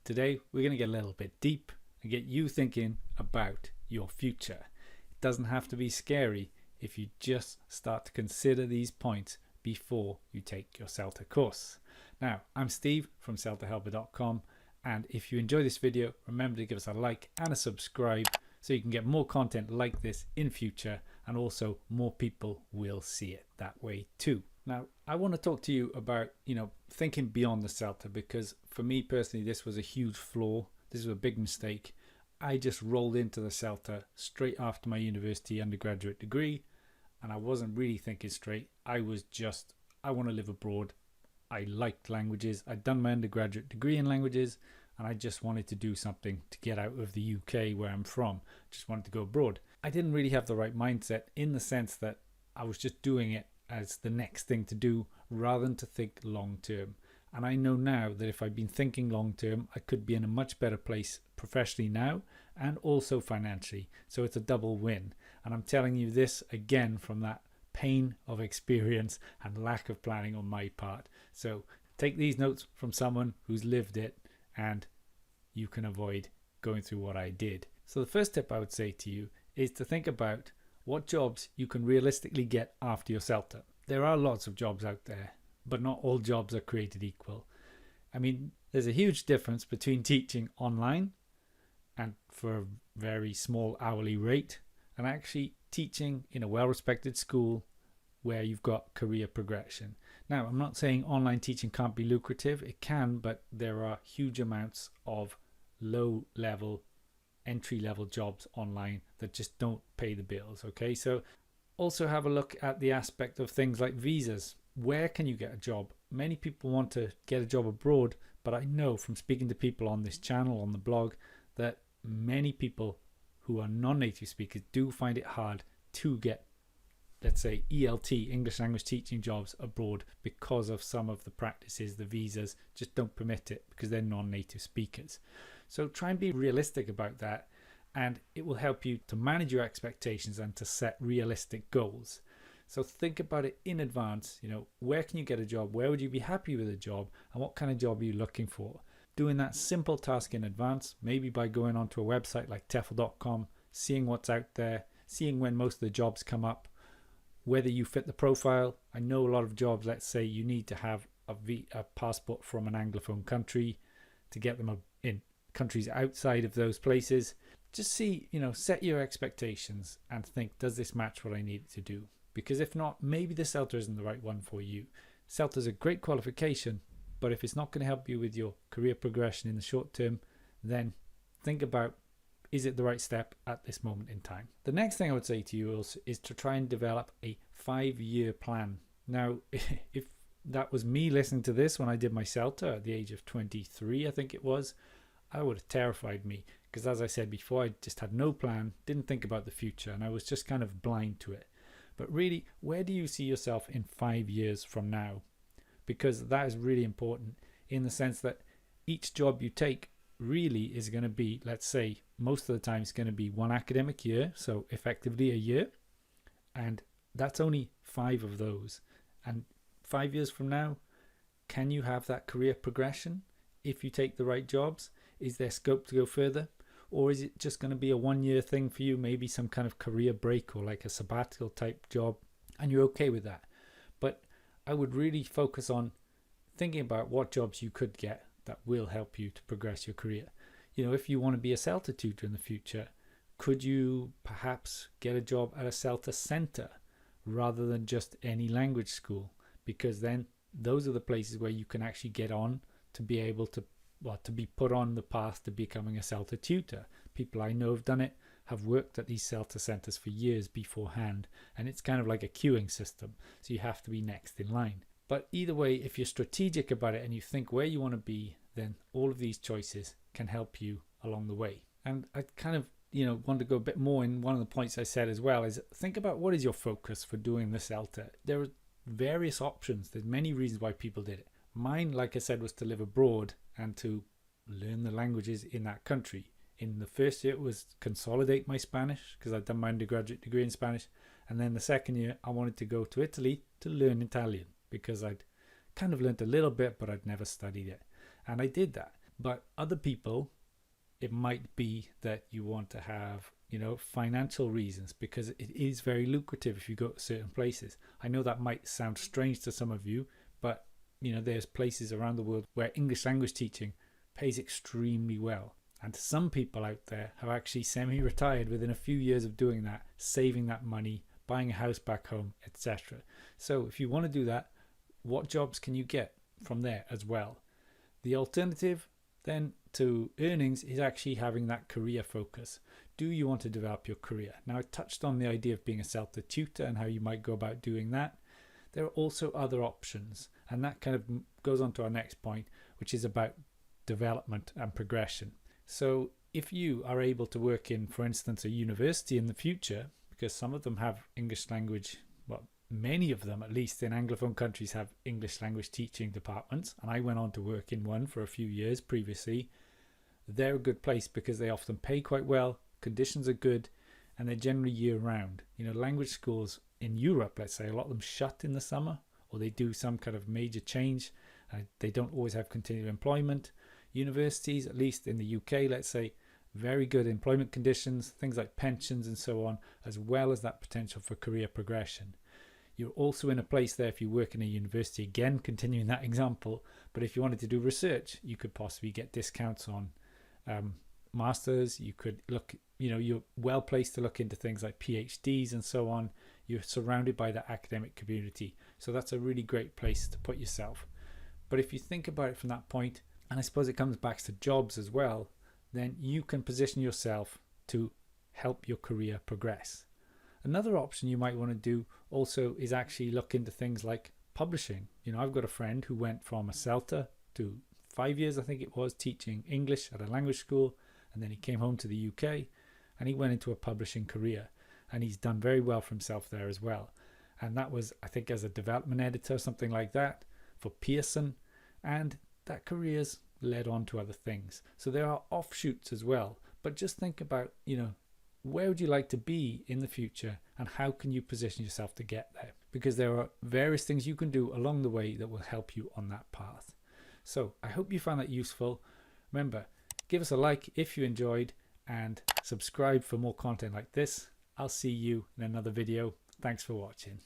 Today we're going to get a little bit deep and get you thinking about your future. It doesn't have to be scary if you just start to consider these points before you take your CELTA course. Now, I'm Steve from CELTAhelper.com, and if you enjoy this video, remember to give us a like and a subscribe so you can get more content like this in future, and also more people will see it that way too. Now, I want to talk to you about, thinking beyond the CELTA, because for me personally, this was a huge flaw. This was a big mistake. I just rolled into the CELTA straight after my university undergraduate degree, and I wasn't really thinking straight. I want to live abroad. I liked languages. I'd done my undergraduate degree in languages, and I just wanted to do something to get out of the UK where I'm from. Just wanted to go abroad. I didn't really have the right mindset, in the sense that I was just doing it as the next thing to do rather than to think long term. And I know now that if I'd been thinking long term, I could be in a much better place professionally now and also financially. So it's a double win. And I'm telling you this again from that pain of experience and lack of planning on my part. So take these notes from someone who's lived it, and you can avoid going through what I did. So the first tip I would say to you is to think about what jobs you can realistically get after your CELTA. There are lots of jobs out there, but not all jobs are created equal. I mean, there's a huge difference between teaching online and for a very small hourly rate, and actually teaching in a well-respected school where you've got career progression. Now, I'm not saying online teaching can't be lucrative. It can, but there are huge amounts of low-level, entry-level jobs online that just don't pay the bills. Okay, so also have a look at the aspect of things like visas. Where can you get a job? Many people want to get a job abroad, but I know from speaking to people on this channel, on the blog, that many people who are non-native speakers do find it hard to get, let's say, ELT, English language teaching jobs abroad, because of some of the practices. The visas just don't permit it because they're non-native speakers. So try and be realistic about that, and it will help you to manage your expectations and to set realistic goals. So think about it in advance. Where can you get a job? Where would you be happy with a job? And what kind of job are you looking for? Doing that simple task in advance, maybe by going onto a website like TEFL.com, seeing what's out there, seeing when most of the jobs come up, whether you fit the profile. I know a lot of jobs, let's say you need to have a passport from an Anglophone country to get them in countries outside of those places. Just see, set your expectations and think, does this match what I need it to do? Because if not, maybe the CELTA isn't the right one for you. CELTA is a great qualification, but if it's not going to help you with your career progression in the short term, then think about, is it the right step at this moment in time? The next thing I would say to you is to try and develop a 5-year plan. Now, if that was me listening to this when I did my CELTA at the age of 23, I think it was, I would have terrified me, because as I said before, I just had no plan, didn't think about the future, and I was just kind of blind to it. But really, where do you see yourself in 5 years from now? Because that is really important, in the sense that each job you take really is going to be, let's say, most of the time it's going to be 1 academic year, so effectively a year, and that's only 5 of those. And 5 years from now, can you have that career progression if you take the right jobs? Is there scope to go further? Or is it just going to be a 1-year thing for you, maybe some kind of career break or like a sabbatical type job, and you're okay with that? But I would really focus on thinking about what jobs you could get that will help you to progress your career. If you want to be a CELTA tutor in the future, could you perhaps get a job at a CELTA center rather than just any language school? Because then those are the places where you can actually get on to be able to be put on the path to becoming a CELTA tutor. People I know have done it, have worked at these CELTA centers for years beforehand, and it's kind of like a queuing system, so you have to be next in line. But either way, if you're strategic about it and you think where you want to be, then all of these choices can help you along the way. And I kind of want to go a bit more in one of the points I said as well, is think about what is your focus for doing the CELTA. There are various options. There's many reasons why people did it. Mine, like I said, was to live abroad and to learn the languages in that country. In the first year, it was consolidate my Spanish, because I'd done my undergraduate degree in Spanish. And then the second year, I wanted to go to Italy to learn Italian, because I'd kind of learned a little bit, but I'd never studied it. And I did that. But other people, it might be that you want to have, financial reasons, because it is very lucrative if you go to certain places. I know that might sound strange to some of you, but there's places around the world where English language teaching pays extremely well. And some people out there have actually semi-retired within a few years of doing that, saving that money, buying a house back home, etc. So if you want to do that, what jobs can you get from there as well? The alternative then to earnings is actually having that career focus. Do you want to develop your career? Now, I touched on the idea of being a CELTA tutor and how you might go about doing that. There are also other options, and that kind of goes on to our next point, which is about development and progression. So if you are able to work in, for instance, a university in the future, because some of them have English language, well, many of them, at least in Anglophone countries, have English language teaching departments, and I went on to work in one for a few years previously. They're a good place because they often pay quite well, conditions are good, and they're generally year round. Language schools in Europe, let's say, a lot of them shut in the summer, or they do some kind of major change. They don't always have continued employment. Universities, at least in the UK, let's say, very good employment conditions, things like pensions and so on, as well as that potential for career progression. You're also in a place there if you work in a university, again continuing that example, but if you wanted to do research, you could possibly get discounts on masters. You could look, you're well placed to look into things like PhDs and so on. You're surrounded by the academic community, so that's a really great place to put yourself. But if you think about it from that point, and I suppose it comes back to jobs as well, then you can position yourself to help your career progress. Another option you might want to do also is actually look into things like publishing. I've got a friend who went from a CELTA to 5 years, I think it was, teaching English at a language school, and then he came home to the UK and he went into a publishing career, and he's done very well for himself there as well. And that was, I think, as a development editor, something like that, for Pearson, and that career's led on to other things. So there are offshoots as well, but just think about, where would you like to be in the future, and how can you position yourself to get there? Because there are various things you can do along the way that will help you on that path. So I hope you found that useful. Remember, give us a like if you enjoyed, and subscribe for more content like this. I'll see you in another video. Thanks for watching.